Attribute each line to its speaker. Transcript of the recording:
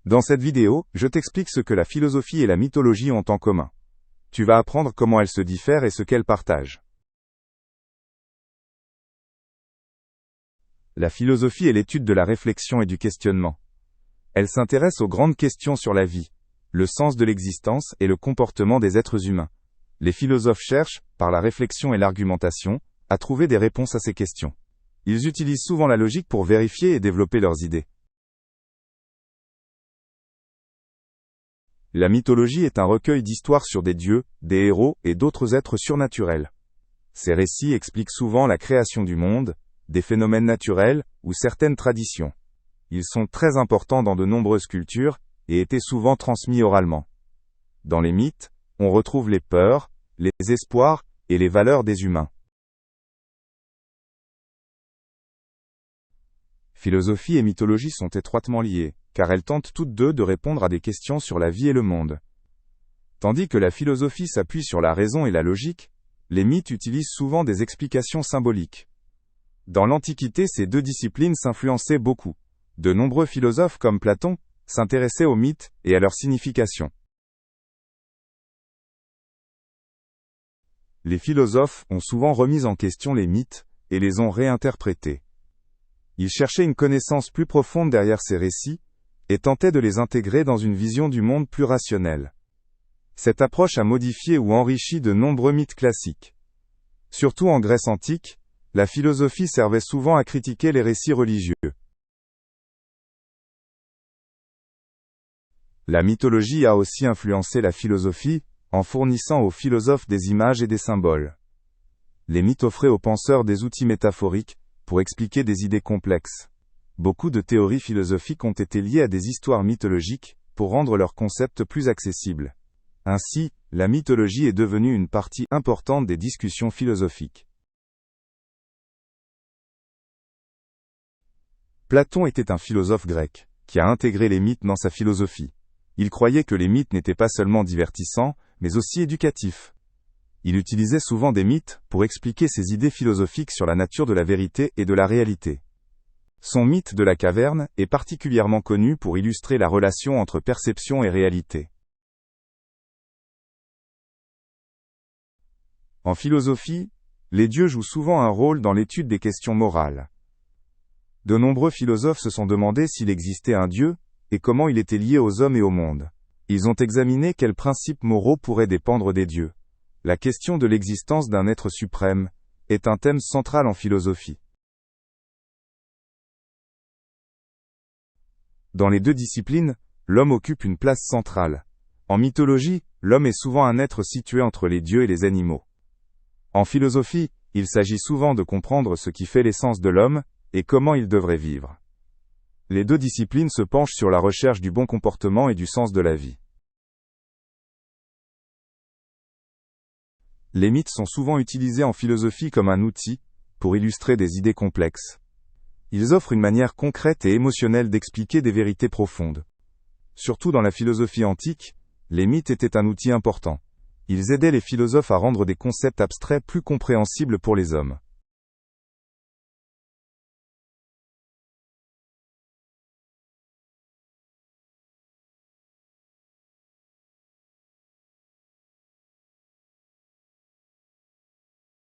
Speaker 1: Dans cette vidéo, je t'explique ce que la philosophie et la mythologie ont en commun. Tu vas apprendre comment elles se diffèrent et ce qu'elles partagent. La philosophie est l'étude de la réflexion et du questionnement. Elle s'intéresse aux grandes questions sur la vie, le sens de l'existence et le comportement des êtres humains. Les philosophes cherchent, par la réflexion et l'argumentation, à trouver des réponses à ces questions. Ils utilisent souvent la logique pour vérifier et développer leurs idées. La mythologie est un recueil d'histoires sur des dieux, des héros et d'autres êtres surnaturels. Ces récits expliquent souvent la création du monde, des phénomènes naturels ou certaines traditions. Ils sont très importants dans de nombreuses cultures et étaient souvent transmis oralement. Dans les mythes, on retrouve les peurs, les espoirs et les valeurs des humains. Philosophie et mythologie sont étroitement liées, car elles tentent toutes deux de répondre à des questions sur la vie et le monde. Tandis que la philosophie s'appuie sur la raison et la logique, les mythes utilisent souvent des explications symboliques. Dans l'Antiquité, ces deux disciplines s'influençaient beaucoup. De nombreux philosophes comme Platon s'intéressaient aux mythes et à leur signification. Les philosophes ont souvent remis en question les mythes et les ont réinterprétés. Ils cherchaient une connaissance plus profonde derrière ces récits et tentaient de les intégrer dans une vision du monde plus rationnelle. Cette approche a modifié ou enrichi de nombreux mythes classiques. Surtout en Grèce antique, la philosophie servait souvent à critiquer les récits religieux. La mythologie a aussi influencé la philosophie, en fournissant aux philosophes des images et des symboles. Les mythes offraient aux penseurs des outils métaphoriques pour expliquer des idées complexes. Beaucoup de théories philosophiques ont été liées à des histoires mythologiques pour rendre leurs concepts plus accessibles. Ainsi, la mythologie est devenue une partie importante des discussions philosophiques. Platon était un philosophe grec, qui a intégré les mythes dans sa philosophie. Il croyait que les mythes n'étaient pas seulement divertissants, mais aussi éducatifs. Il utilisait souvent des mythes pour expliquer ses idées philosophiques sur la nature de la vérité et de la réalité. Son mythe de la caverne est particulièrement connu pour illustrer la relation entre perception et réalité. En philosophie, les dieux jouent souvent un rôle dans l'étude des questions morales. De nombreux philosophes se sont demandé s'il existait un dieu, et comment il était lié aux hommes et au monde. Ils ont examiné quels principes moraux pourraient dépendre des dieux. La question de l'existence d'un être suprême est un thème central en philosophie. Dans les deux disciplines, l'homme occupe une place centrale. En mythologie, l'homme est souvent un être situé entre les dieux et les animaux. En philosophie, il s'agit souvent de comprendre ce qui fait l'essence de l'homme et comment il devrait vivre. Les deux disciplines se penchent sur la recherche du bon comportement et du sens de la vie. Les mythes sont souvent utilisés en philosophie comme un outil pour illustrer des idées complexes. Ils offrent une manière concrète et émotionnelle d'expliquer des vérités profondes. Surtout dans la philosophie antique, les mythes étaient un outil important. Ils aidaient les philosophes à rendre des concepts abstraits plus compréhensibles pour les hommes.